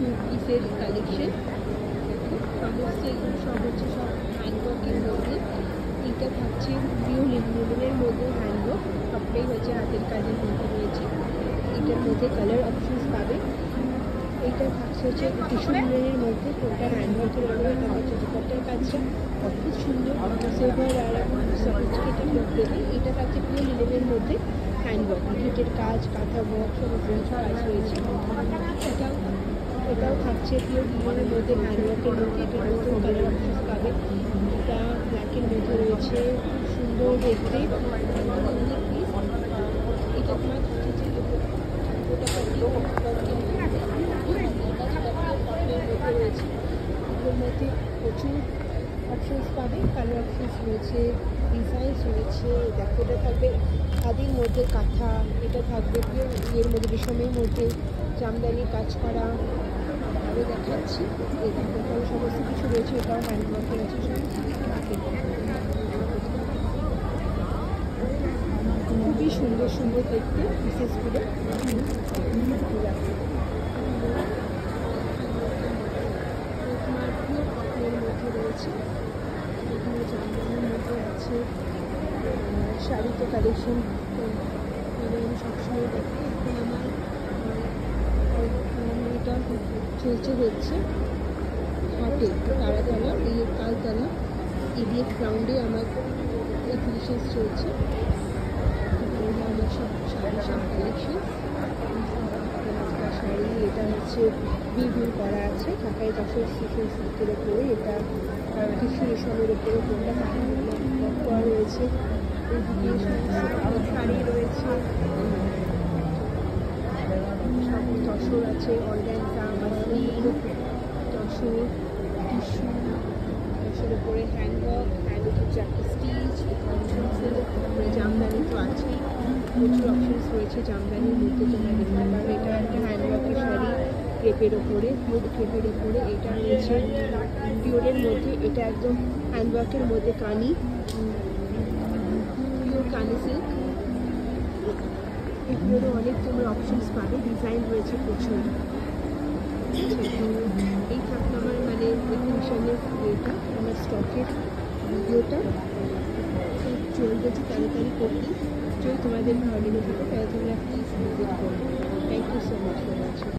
কিছু পিসের কালেকশন। সমস্ত এগুলো সব হচ্ছে সব হ্যান্ডওয়ার্কের মধ্যে। এইটা থাকছে পিওর লিনেনের মধ্যে হ্যান্ডওয়ার্ক, সবটাই হচ্ছে হাতের কাজের মধ্যে রয়েছে। এটার মধ্যে কালার অপশনস পাবে। এইটা থাকছে হচ্ছে টিস্যু লিনেনের মধ্যে, কোনটা হ্যান্ডওয়ার্কের মধ্যে। এটা হচ্ছে দুপাট্টার কাজটা খুব সুন্দর সিলভার আর সফিস্টিকেটেড লুক দেবে। এটা থাকছে পিওর লিনেনের মধ্যে হ্যান্ডওয়ার্ক, গিটের কাজ, কাঁথা ওয়ার্ক, সমস্ত কাজ রয়েছে। এটাও থাকছে পিওর লিনেনের মধ্যে হ্যান্ডওয়ার্কের মধ্যে। এটার মধ্যেও কালার অপশনস পাবে। এটা ব্ল্যাকের মধ্যে রয়েছে, খুব সুন্দর দেখতে। এটা তোমার থাকছে যে ওটা রয়েছে। এগুলোর মধ্যে প্রচুর অপশনস পাবে, কালার অপশনস রয়েছে, ডিজাইনস রয়েছে। দেখো এটা থাকবে খাদির মধ্যে কাঁথা, এটা থাকবে পিওর ইয়ের মধ্যে রেশমের মধ্যে জামদানি কাজ করা। আরও দেখাচ্ছি, এই দেখো এখানে সমস্ত কিছু রয়েছে। এটাও হ্যান্ডওয়ার্কের আছে সব। খুবই সুন্দর সুন্দর দেখতে পিসেসগুলো। তোমার পিওর কটনের মধ্যে রয়েছে, এগুলো জামদানির মধ্যে আছে। শাড়িতে কালেকশন আমি সবসময় দেখি। এখন আমার এটা চলছে হচ্ছে হাটে তারাতলা, এই তালতলা ইডিএফ গ্রাউন্ডে আমার এক্সিবিশন চলছে। আমার সব শাড়ি, সব কালেকশন শাড়ি। এটা হচ্ছে বিল করা আছে ঢাকায় 10 সিজন সিল্কের ওপরে। এটা টিস্যু রেশমের ওপরে কোনটা করা রয়েছে। এইদিকে শাড়ি রয়েছে, সব তসর আছে, organza, muslin, tussar, tissue, tussar ওপরে হ্যান্ডওয়ার্ক, হ্যান্ডওয়ার্কের চারটে স্টিচ, জামদানি তো আছেই। প্রচুর অপশনস রয়েছে জামদানির মধ্যে, তোমরা দেখতে পারবে। এটা একটা হ্যান্ডওয়ার্কের শাড়ি ক্রেপের ওপরে, পিওর ক্রেপের ওপরে। এটা রয়েছে পিওরের মধ্যে, এটা একদম হ্যান্ডওয়ার্কের মধ্যে কানি, পিওর কানি সিল্ক। এগুলোরও অনেক তোমরা অপশনস পাবে, ডিজাইন রয়েছে প্রচুর। ঠিক আছে, তো এই থাকতো আমার মানে এক্সিবিশনের ইয়েটা, আমার স্টকের ভিডিওটা চলতেছে তাড়াতাড়ি করতে। যদি তোমাদের ভালো লেগে থাকে তাহলে তোমরা প্লিজ ভিজিট করো। Thank you so much for watching.